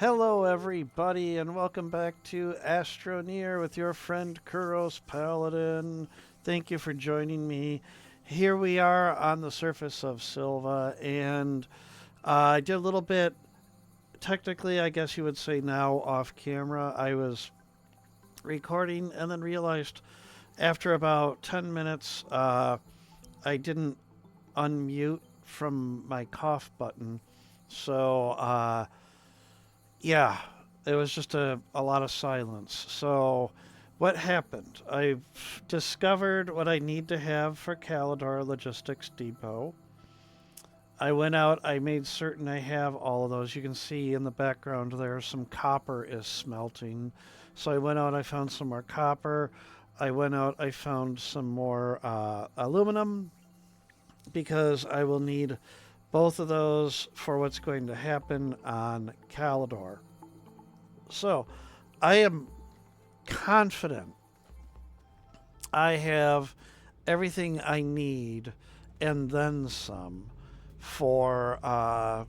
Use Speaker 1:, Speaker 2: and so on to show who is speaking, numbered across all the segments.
Speaker 1: Hello, everybody, and welcome back to Astroneer with your friend Kuros Paladin. Thank you for joining me. Here we are on the surface of Silva, and I did a little bit, technically, I guess you would say now, off camera. I was recording and then realized after about 10 minutes I didn't unmute from my cough button. So, yeah, it was just a lot of silence. So, what happened? I've discovered what I need to have for Calidor Logistics Depot. I went out, I made certain I have all of those. You can see in the background there some copper is smelting. So I went out, I found some more copper. I went out, I found some more aluminum because I will need both of those for what's going to happen on Calidor. So I am confident I have everything I need and then some for a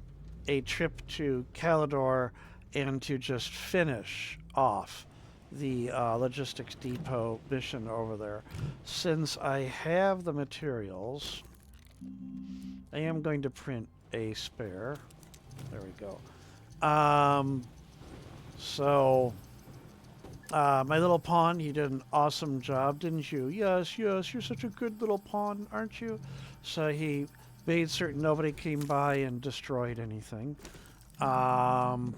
Speaker 1: trip to Calidor and to just finish off the logistics depot mission over there. Since I have the materials, I am going to print a spare. There we go. So, my little pawn, you did an awesome job, didn't you? Yes, yes, you're such a good little pawn, aren't you? So he made certain nobody came by and destroyed anything. Um,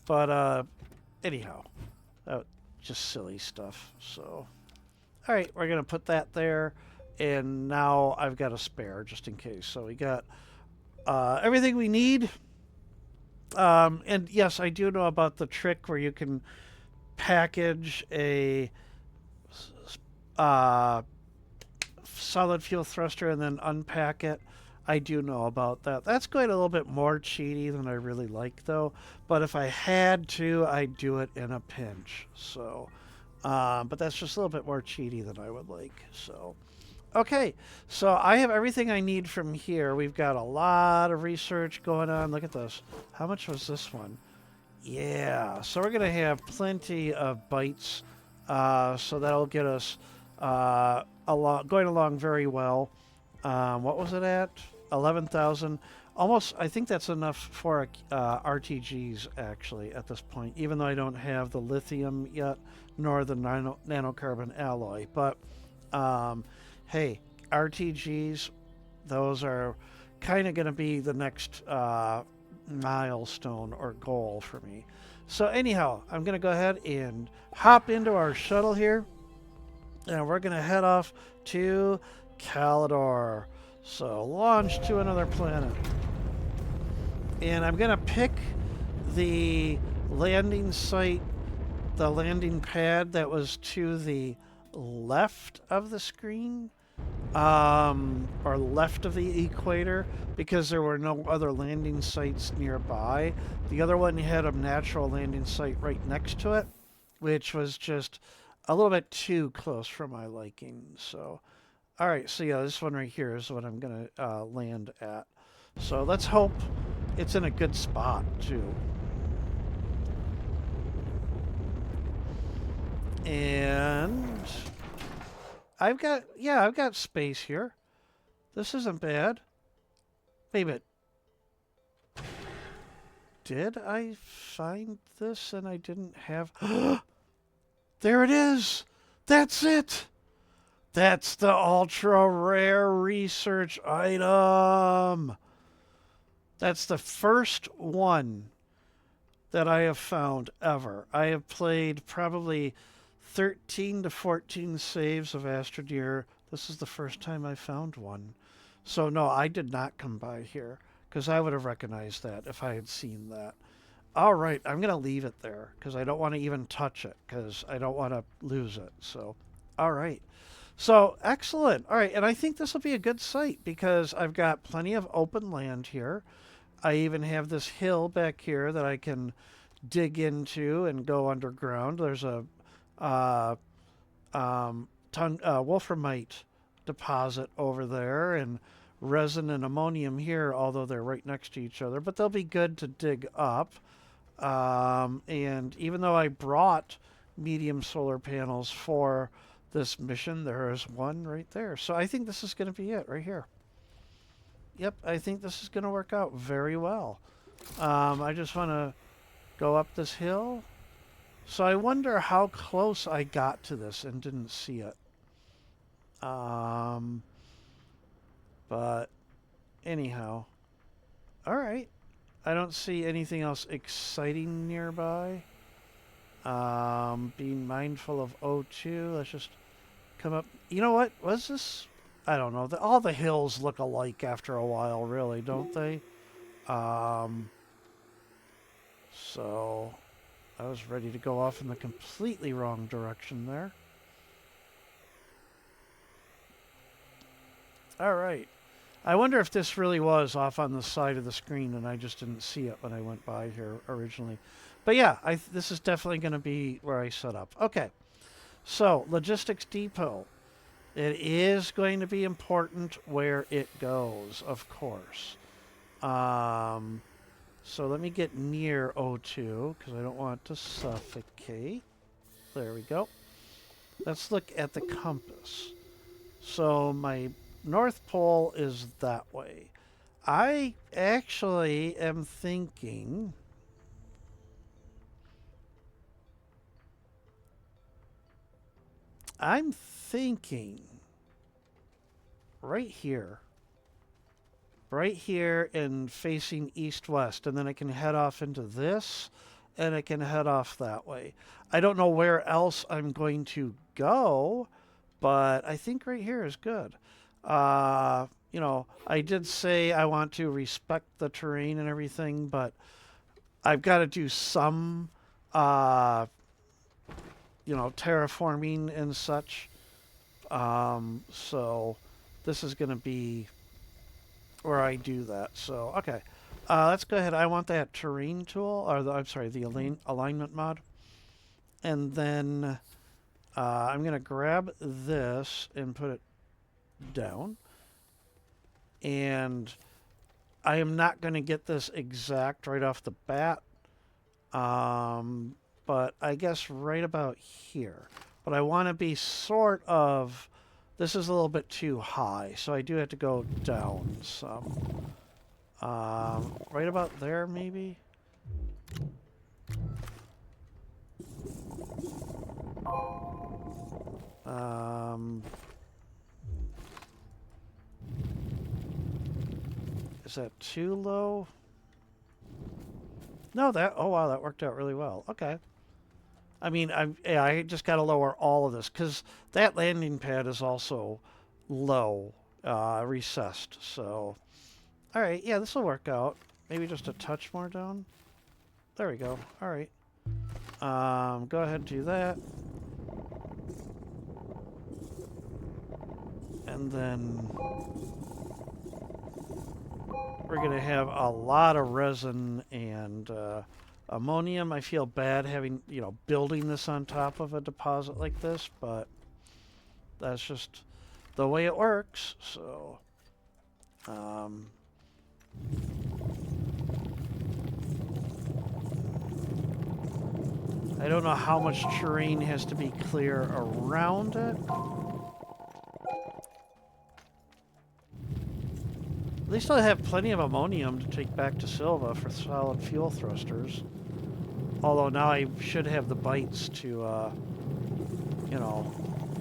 Speaker 1: but anyhow, that just silly stuff. So, all right, we're gonna put that there, and now I've got a spare just in case. So we got everything we need. And yes, I do know about the trick where you can package a uh, solid fuel thruster and then unpack it. I do know about that. That's going a little bit more cheaty than I really like, though. But if I had to, I'd do it in a pinch. So, but that's just a little bit more cheaty than I would like. So, okay, so I have everything I need from here. We've got a lot of research going on. Look at this. How much was this one? Yeah, so we're going to have plenty of bytes. So that'll get us going along very well. What was it at? 11,000. Almost, I think that's enough for RTGs, actually, at this point, even though I don't have the lithium yet, nor the nanocarbon alloy. But hey, RTGs, those are kind of going to be the next milestone or goal for me. So anyhow, I'm going to go ahead and hop into our shuttle here, and we're going to head off to Calidor. So launch to another planet. And I'm going to pick the landing site, the landing pad that was to the left of the screen, or left of the equator, because there were no other landing sites nearby. The other one had a natural landing site right next to it, which was just a little bit too close for my liking. So, all right, so yeah, this one right here is what I'm going to land at. So let's hope it's in a good spot, too. And I've got space here. This isn't bad. Wait a minute. Did I find this and I didn't have... There it is! That's it! That's the ultra rare research item! That's the first one that I have found ever. I have played probably 13 to 14 saves of Astroneer. This is the first time I found one. So no, I did not come by here because I would have recognized that if I had seen that. All right, I'm going to leave it there because I don't want to even touch it because I don't want to lose it. So, all right. So, excellent. All right, and I think this will be a good site because I've got plenty of open land here. I even have this hill back here that I can dig into and go underground. There's a wolframite deposit over there and resin and ammonium here, although they're right next to each other. But they'll be good to dig up. And even though I brought medium solar panels for this mission, there is one right there. So I think this is going to be it right here. Yep, I think this is going to work out very well. I just want to go up this hill. So I wonder how close I got to this and didn't see it. But anyhow, all right. I don't see anything else exciting nearby. Being mindful of O2. Let's just come up. You know what? Was this? I don't know. All the hills look alike after a while, really, don't they? So I was ready to go off in the completely wrong direction there. All right. I wonder if this really was off on the side of the screen and I just didn't see it when I went by here originally. But yeah, this is definitely going to be where I set up. Okay. So, logistics depot. It is going to be important where it goes, of course. So let me get near O2 because I don't want to suffocate. There we go. Let's look at the compass. So my North Pole is that way. I actually am thinking... I'm thinking right here and facing east-west, and then I can head off into this, and I can head off that way. I don't know where else I'm going to go, but I think right here is good. You know, I did say I want to respect the terrain and everything, but I've got to do some, you know, terraforming and such. So this is going to be where I do that. So, okay. Let's go ahead. I want that terrain tool, or I'm sorry, the alignment mod. And then I'm going to grab this and put it down. And I am not going to get this exact right off the bat. But I guess right about here. But I want to be sort of... This is a little bit too high, so I do have to go down some. Right about there, maybe? Is that too low? No, oh wow, that worked out really well. Okay. I mean, I just got to lower all of this because that landing pad is also low, recessed. So, all right, yeah, this will work out. Maybe just a touch more down. There we go. All right. Go ahead and do that. And then we're going to have a lot of resin and... ammonium. I feel bad having, you know, building this on top of a deposit like this, but that's just the way it works. So, I don't know how much terrain has to be clear around it. At least I have plenty of ammonium to take back to Silva for solid fuel thrusters. Although now I should have the bites to, you know,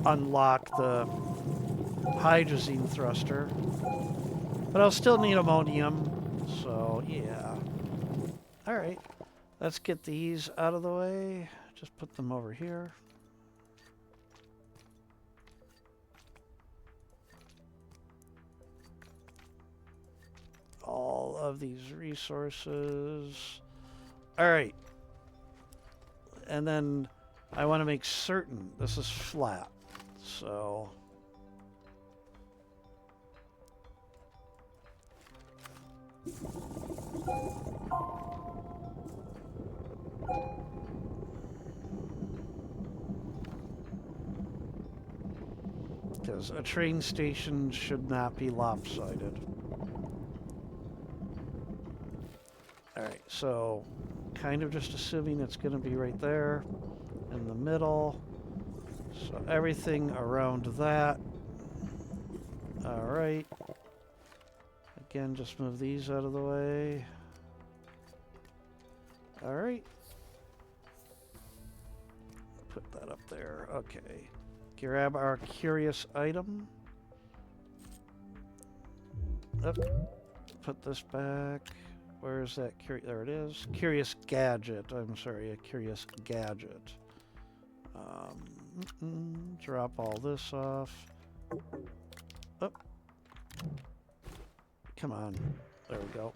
Speaker 1: unlock the hydrazine thruster. But I'll still need ammonium, so yeah. Alright, let's get these out of the way. Just put them over here. All of these resources. Alright. And then I want to make certain this is flat. So because a train station should not be lopsided. All right, so kind of just assuming it's going to be right there in the middle. So everything around that. All right. Again, just move these out of the way. All right. Put that up there. Okay. Grab our curious item. Up. Put this back. Where is that? There it is. Curious gadget. I'm sorry, a curious gadget. Drop all this off. Up. Come on. There we go.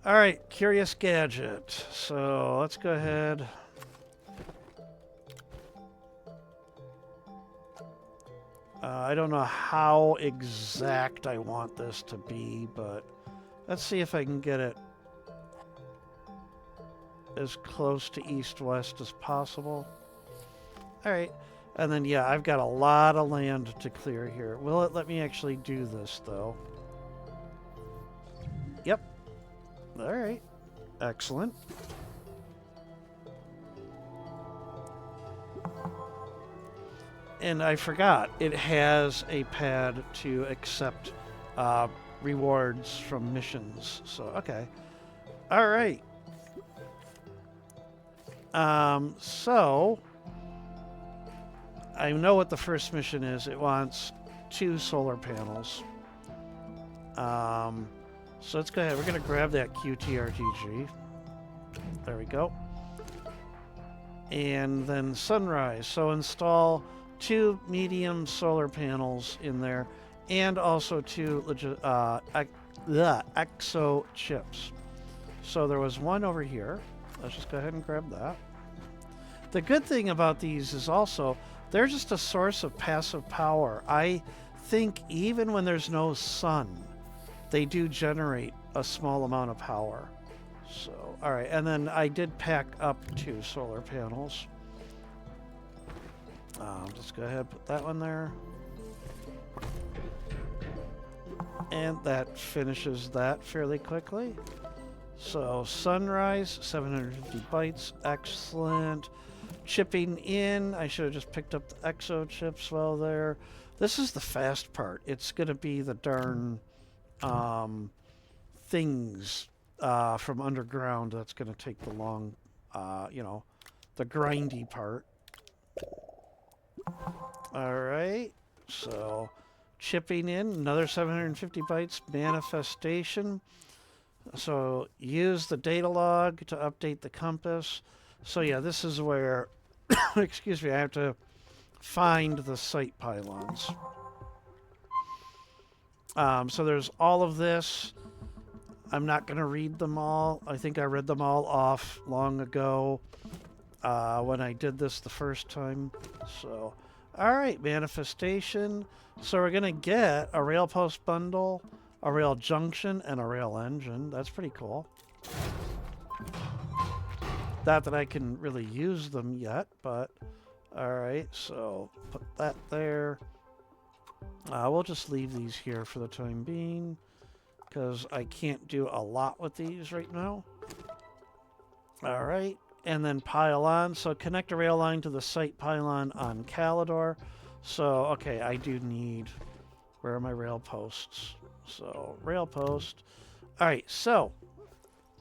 Speaker 1: All right, curious gadget. So let's go ahead. I don't know how exact I want this to be, but let's see if I can get it as close to east-west as possible. All right. And then, yeah, I've got a lot of land to clear here. Will it let me actually do this, though? Yep. All right. Excellent. And I forgot, it has a pad to accept rewards from missions. So, okay. All right. So, I know what the first mission is. It wants 2 solar panels. So let's go ahead. We're going to grab that QTRTG. There we go. And then sunrise. So install 2 medium solar panels in there, and also 2 exo chips. So there was one over here. Let's just go ahead and grab that. The good thing about these is also they're just a source of passive power. I think even when there's no sun, they do generate a small amount of power. So, all right, and then I did pack up 2 solar panels. Just go ahead and put that one there. And that finishes that fairly quickly. So, sunrise, 750 bytes, excellent. Chipping in, I should have just picked up the exo chips while there. This is the fast part. It's going to be the darn things from underground that's going to take the long, the grindy part. All right, so chipping in, another 750 bytes, manifestation. So use the data log to update the compass. So yeah, this is where, excuse me, I have to find the site pylons. So there's all of this. I'm not going to read them all. I think I read them all off long ago when I did this the first time. So, all right, manifestation. So we're going to get a rail post bundle, a rail junction, and a rail engine. That's pretty cool. Not that I can really use them yet, but all right, so put that there. We'll just leave these here for the time being because I can't do a lot with these right now. All right, and then pile on. So connect a rail line to the site pylon on Calidor. So, okay, I do need, where are my rail posts? So, rail post. All right, so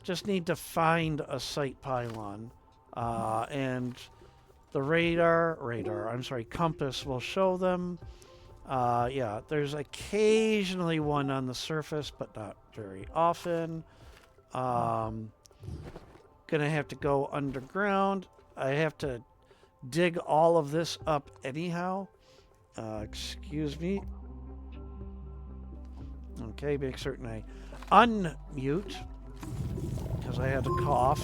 Speaker 1: just need to find a site pylon. And the compass will show them. Yeah, there's occasionally one on the surface, but not very often. Gonna have to go underground. I have to dig all of this up anyhow. Excuse me. Okay, make certain I unmute because I had to cough.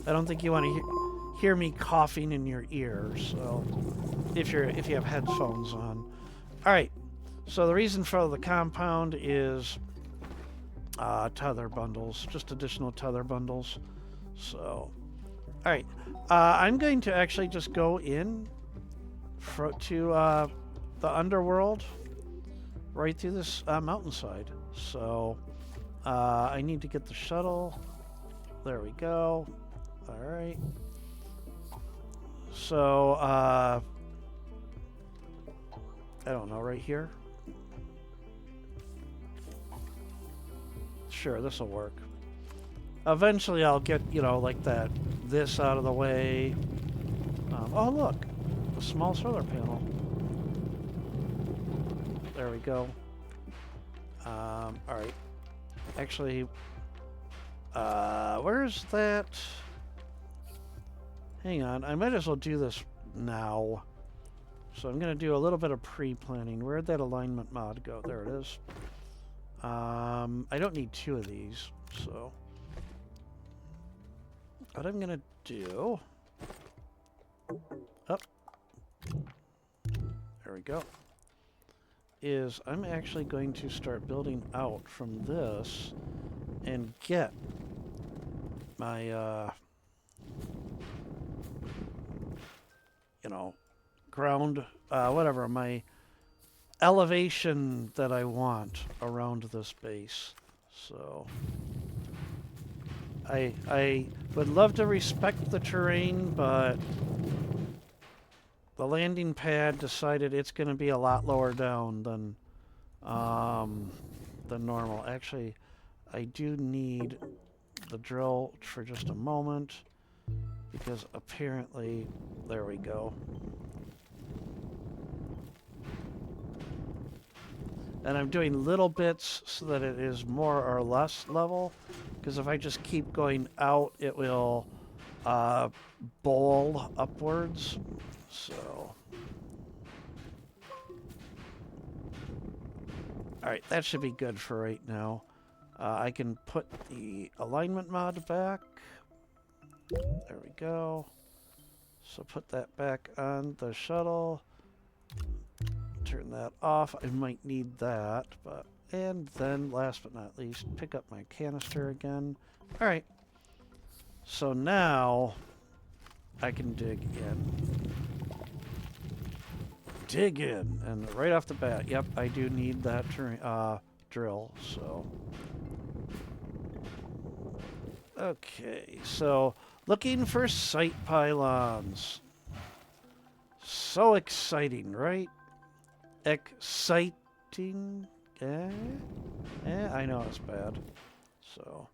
Speaker 1: I don't think you want to hear me coughing in your ears. So if you have headphones on. All right. So the reason for the compound is tether bundles, just additional tether bundles. So, all right. I'm going to actually just go in to the underworld right through this mountainside. So I need to get the shuttle. There we go. All right. So, I don't know, right here? Sure, this will work. Eventually I'll get, you know, like that, this out of the way. Oh, look, a small solar panel. There we go. All right. Actually, where's that? Hang on, I might as well do this now. So I'm going to do a little bit of pre-planning. Where'd that alignment mod go? There it is. I don't need two of these, so what I'm going to do... Up. There we go. Is I'm actually going to start building out from this and get my, you know, ground, whatever, my elevation that I want around this base. So I would love to respect the terrain, but the landing pad decided it's going to be a lot lower down than normal. Actually, I do need the drill for just a moment because apparently, there we go. And I'm doing little bits so that it is more or less level, because if I just keep going out, it will bowl upwards. So, all right, that should be good for right now. I can put the alignment mod back. There we go. So put that back on the shuttle. Turn that off. I might need that, but and then last but not least, pick up my canister again. All right. So now I can dig in. Dig in, and right off the bat, yep, I do need that drill. So okay, so looking for site pylons. So exciting, right? Exciting. I know it's bad. So,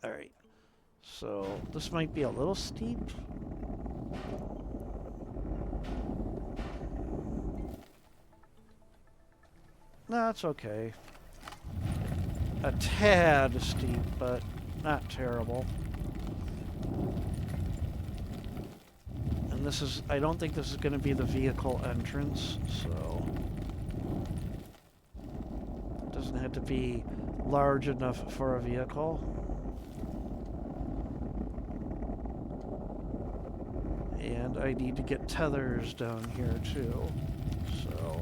Speaker 1: all right. So this might be a little steep. No, it's okay. A tad steep, but not terrible. And this is, I don't think this is going to be the vehicle entrance, so it doesn't have to be large enough for a vehicle. And I need to get tethers down here too, so.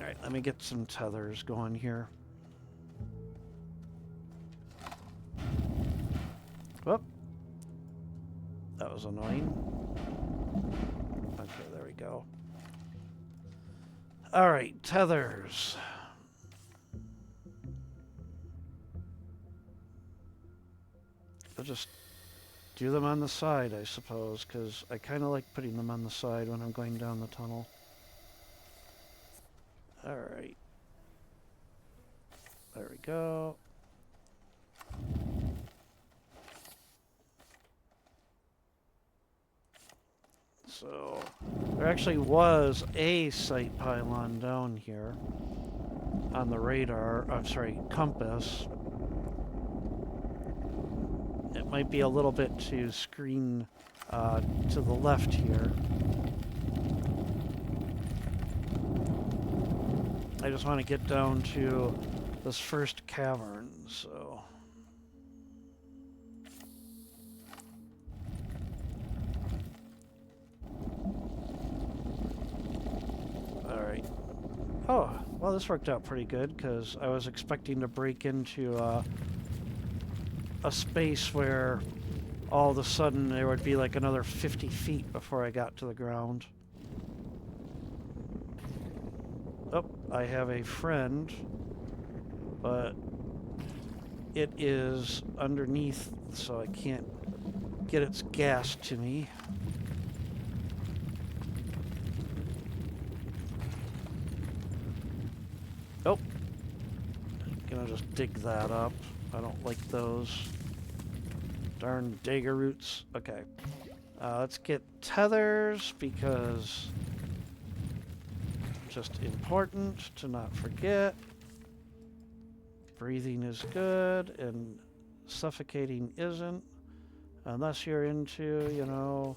Speaker 1: Alright, let me get some tethers going here. Whoop. That was annoying. Okay, there we go. Alright, tethers. I'll just do them on the side, I suppose, because I kind of like putting them on the side when I'm going down the tunnel. Alright. There we go. So, there actually was a site pylon down here on the radar, I'm sorry, compass. It might be a little bit to screen to the left here. I just want to get down to this first cavern, so. Alright. Oh, well, this worked out pretty good because I was expecting to break into a space where all of a sudden there would be like another 50 feet before I got to the ground. Oh, I have a friend, but it is underneath, so I can't get its gas to me. Oh, gonna just dig that up. I don't like those. Darn dagger roots. Okay. Let's get tethers because it's just important to not forget. Breathing is good and suffocating isn't. Unless you're into, you know...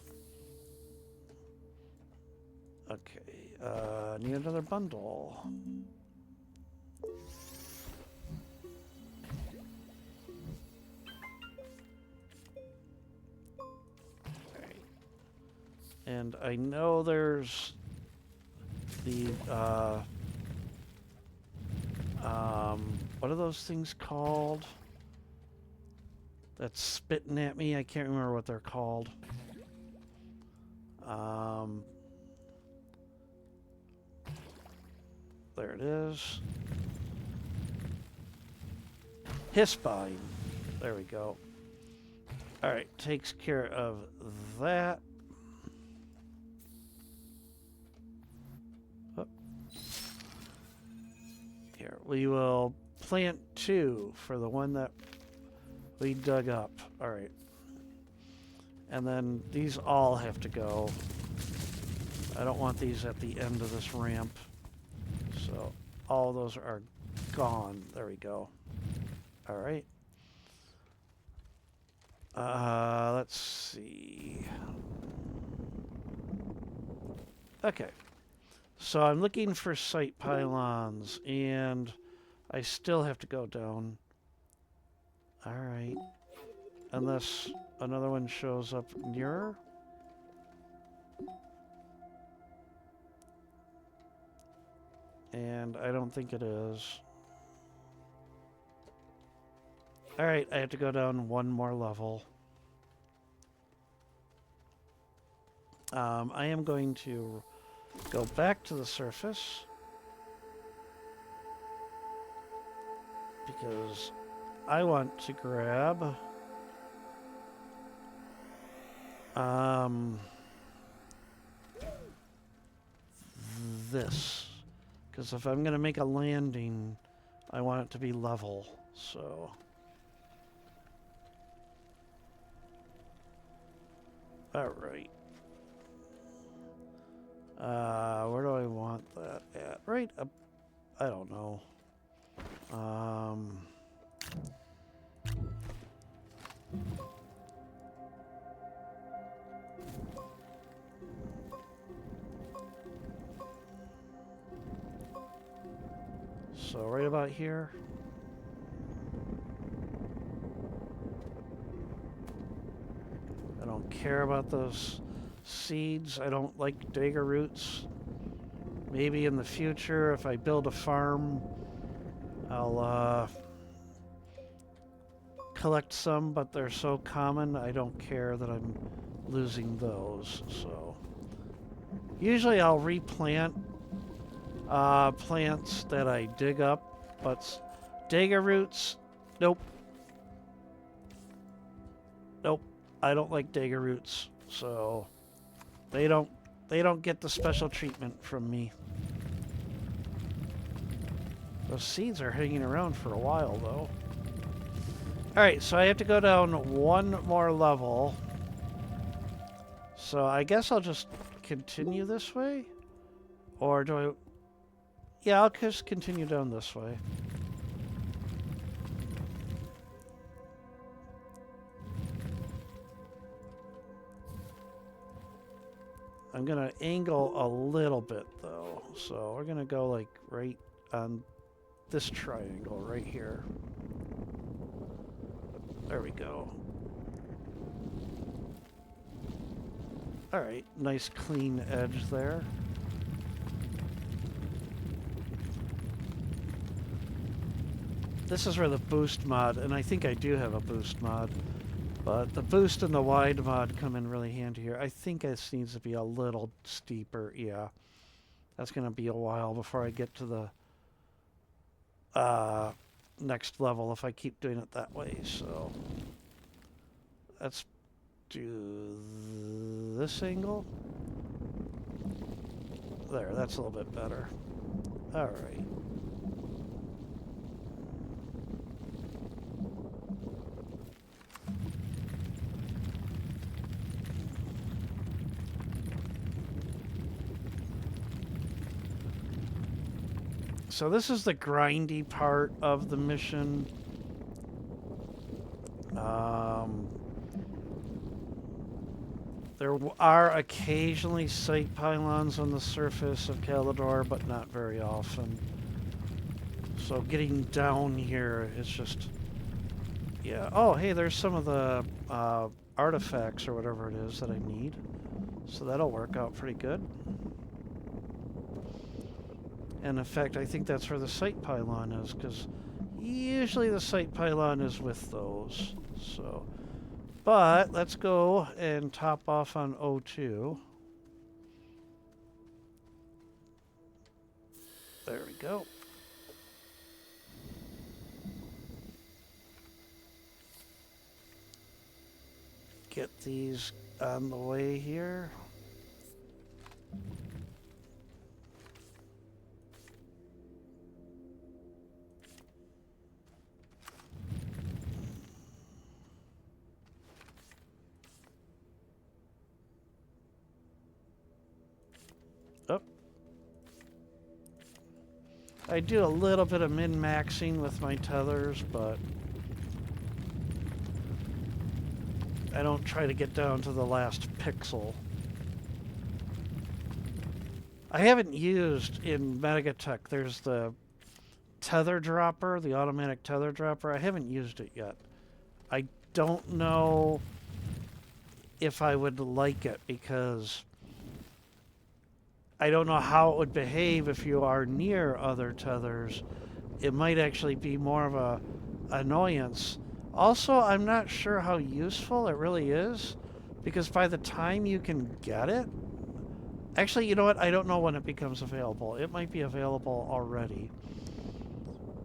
Speaker 1: Okay. Need another bundle. And I know there's the, what are those things called? That's spitting at me. I can't remember what they're called. There it is. Hispine. There we go. Alright, takes care of that. Here, we will plant 2 for the one that we dug up. Alright. And then these all have to go. I don't want these at the end of this ramp. So all those are gone. There we go. Alright. Let's see. Okay. So I'm looking for site pylons, and I still have to go down. Alright. Unless another one shows up nearer. And I don't think it is. Alright, I have to go down one more level. I am going to go back to the surface because I want to grab this, because if I'm going to make a landing, I want it to be level. So all right. Where do I want that at? Right up, I don't know. So right about here. I don't care about those seeds. I don't like dagger roots. Maybe in the future, if I build a farm, I'll collect some, but they're so common, I don't care that I'm losing those. So usually I'll replant plants that I dig up, but dagger roots, nope. Nope, I don't like dagger roots, so they don't get the special treatment from me. Those seeds are hanging around for a while, though. Alright, so I have to go down one more level. So I guess I'll just continue this way? Or do I... Yeah, I'll just continue down this way. I'm going to angle a little bit, though. So we're going to go, like, right on this triangle right here. There we go. All right, nice clean edge there. This is where the boost mod, and I think I do have a boost mod, But the boost and the wide mod come in really handy here. I think this needs to be a little steeper. Yeah, that's going to be a while before I get to the next level if I keep doing it that way. So let's do this angle. There, that's a little bit better. All right. So this is the grindy part of the mission. There are occasionally sight pylons on the surface of Calidor, but not very often. So getting down here is just... Yeah. Oh, hey, there's some of the artifacts or whatever it is that I need. So that'll work out pretty good. And in fact, I think that's where the sight pylon is, because usually the sight pylon is with those. So, but let's go and top off on O2. There we go. Get these on the way here. Oh. I do a little bit of min-maxing with my tethers, but I don't try to get down to the last pixel. I haven't used in Megatech, there's the tether dropper, the automatic tether dropper. I haven't used it yet. I don't know if I would like it because I don't know how it would behave if you are near other tethers. It might actually be more of a annoyance. Also, I'm not sure how useful it really is, because by the time you can get it... Actually, you know what? I don't know when it becomes available. It might be available already.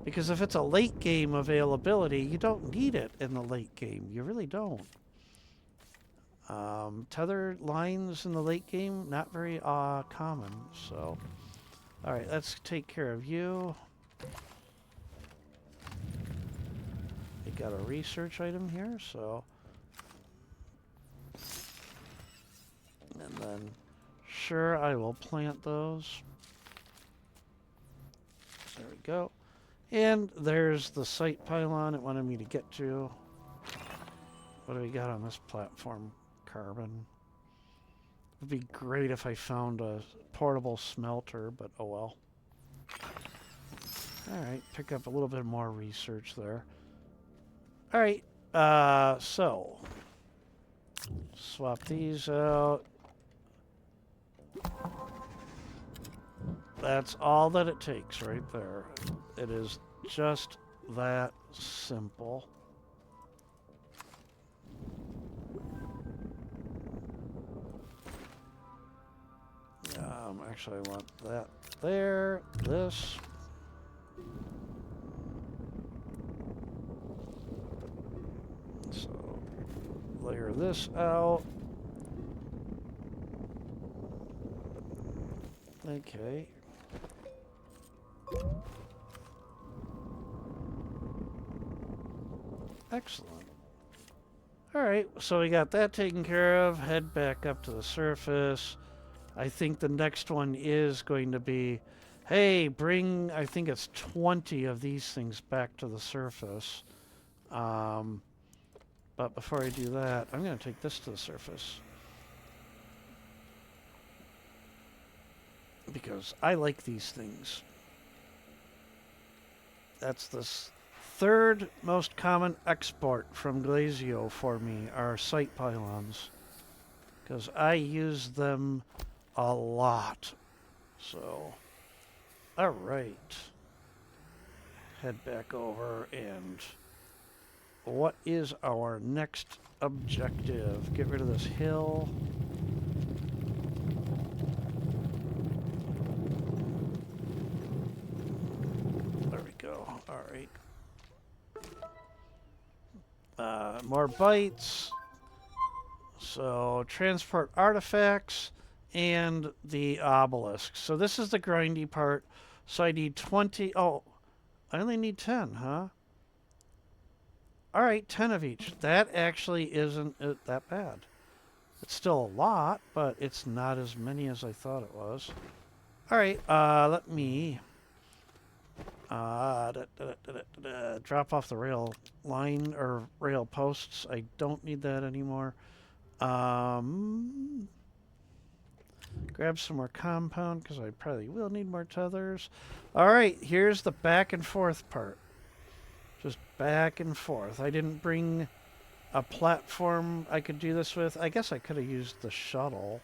Speaker 1: Because if it's a late game availability, you don't need it in the late game. You really don't. Tether lines in the late game, not very common. So, all right, let's take care of you. We got a research item here, so. And then, sure, I will plant those. There we go. And there's the sight pylon it wanted me to get to. What do we got on this platform? Carbon. It would be great if I found a portable smelter, but oh well. Alright, pick up a little bit more research there. Alright, so swap these out. That's all that it takes right there. It is just that simple. Actually, I want that there, this. So, layer this out. Okay. Excellent. Alright, so we got that taken care of. Head back up to the surface. I think the next one is going to be, hey, bring, I think it's 20 of these things back to the surface. But before I do that, I'm going to take this to the surface. Because I like these things. That's the third most common export from Glazio for me, are sight pylons. Because I use them a lot. So, all right. Head back over and what is our next objective? Get rid of this hill. There we go. All right. More bites. So transport artifacts and the obelisk. So this is the grindy part. So I need 20. Oh, I only need 10, huh? All right, 10 of each. That actually isn't that bad. It's still a lot, but it's not as many as I thought it was. All right, let me drop off the rail line or rail posts. I don't need that anymore. Grab some more compound because I probably will need more tethers. All right, here's the back and forth part. Just back and forth. I didn't bring a platform I could do this with. I guess I could have used the shuttle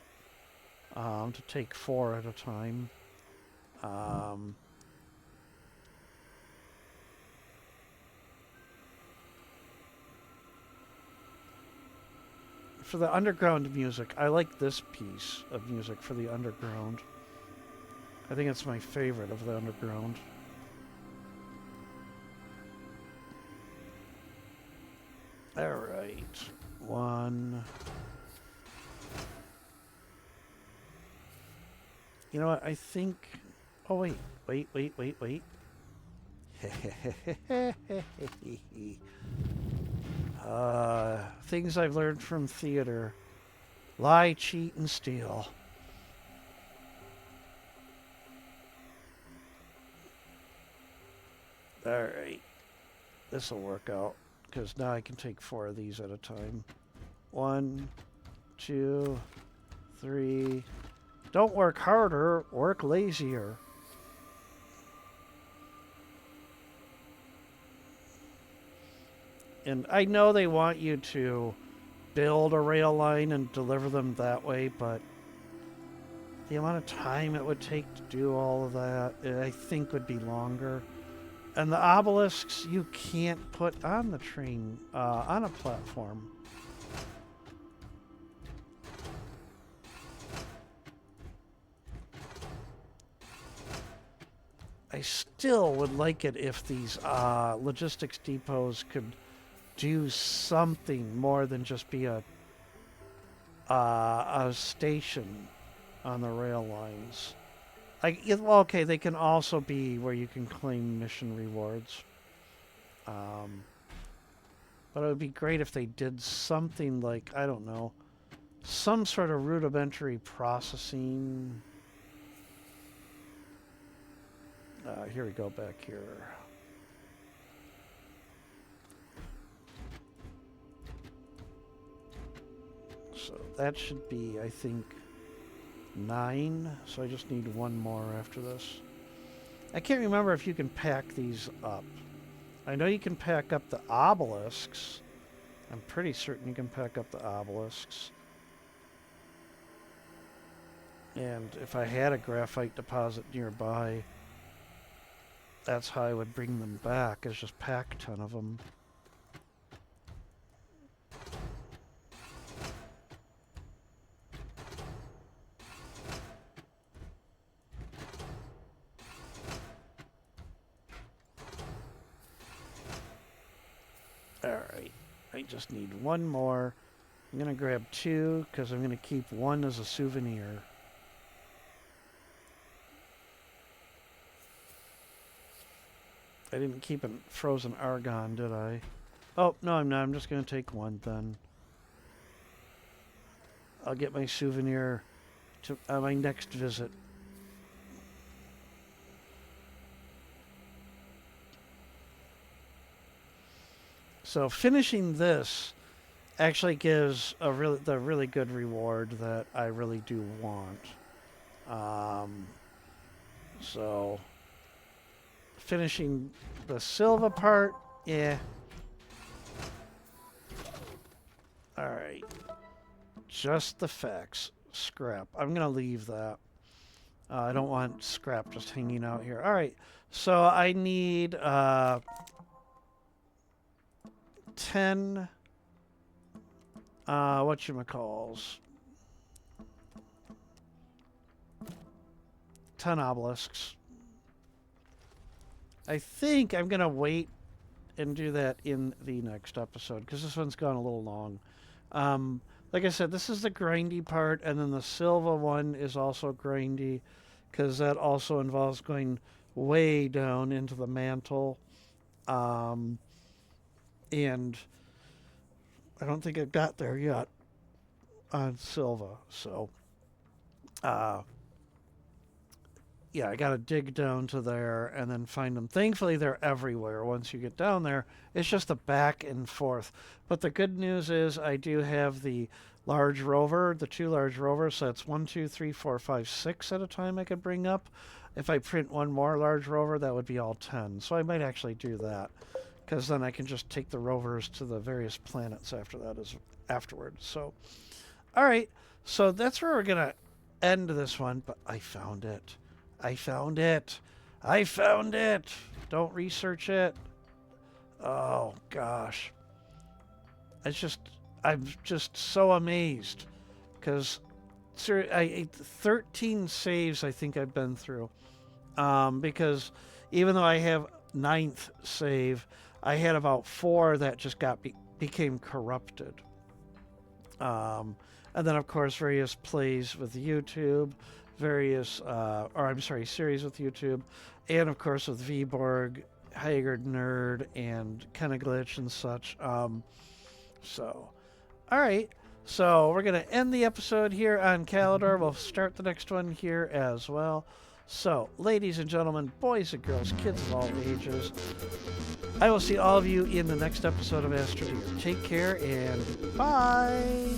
Speaker 1: to take 4 at a time. For the underground music, I like this piece of music for the underground. I think it's my favorite of the underground. All right, 1. You know what? I think. Oh wait. Things I've learned from theater: lie, cheat, and steal. All right, this will work out because now I can take 4 of these at a time. 1, 2, 3. Don't work harder, work lazier. And I know they want you to build a rail line and deliver them that way, but the amount of time it would take to do all of that, I think would be longer. And the obelisks, you can't put on the train, on a platform. I still would like it if these logistics depots could do something more than just be a station on the rail lines. Okay, they can also be where you can claim mission rewards. But it would be great if they did something like, I don't know, some sort of rudimentary processing. Here we go back here. So that should be, I think, 9. So I just need 1 more after this. I can't remember if you can pack these up. I know you can pack up the obelisks. I'm pretty certain you can pack up the obelisks. And if I had a graphite deposit nearby, that's how I would bring them back, is just pack 10 of them. Alright, I just need 1 more. I'm going to grab 2 because I'm going to keep 1 as a souvenir. I didn't keep a frozen argon, did I? Oh, no, I'm not. I'm just going to take 1 then. I'll get my souvenir to my next visit. So finishing this actually gives the really good reward that I really do want. So finishing the Silva part, yeah. All right. Just the facts. Scrap. I'm going to leave that. I don't want scrap just hanging out here. All right. So I need 10 whatchamacalls, 10 obelisks. I think I'm gonna wait and do that in the next episode because this one's gone a little long. Like I said, this is the grindy part, and then the Silva one is also grindy because that also involves going way down into the mantle. And I don't think it got there yet on Silva. So, yeah, I got to dig down to there and then find them. Thankfully, they're everywhere once you get down there. It's just a back and forth. But the good news is I do have the large rover, the 2 large rovers. So that's 1, 2, 3, 4, 5, 6 at a time I could bring up. If I print one more large rover, that would be all 10. So I might actually do that, because then I can just take the rovers to the various planets after that afterwards. So, all right. So that's where we're going to end this one. But I found it. I found it. I found it. Don't research it. Oh, gosh. I'm just so amazed. Because 13 saves I think I've been through. Because even though I have 9th save, I had about 4 that just became corrupted. And then, of course, various plays with YouTube, series with YouTube, and, of course, with Vborg, Haggard Nerd, and Kinda Glitch and such. So, all right. So we're going to end the episode here on Calidor. We'll start the next one here as well. So, ladies and gentlemen, boys and girls, kids of all ages, I will see all of you in the next episode of Astroneer. Take care and bye!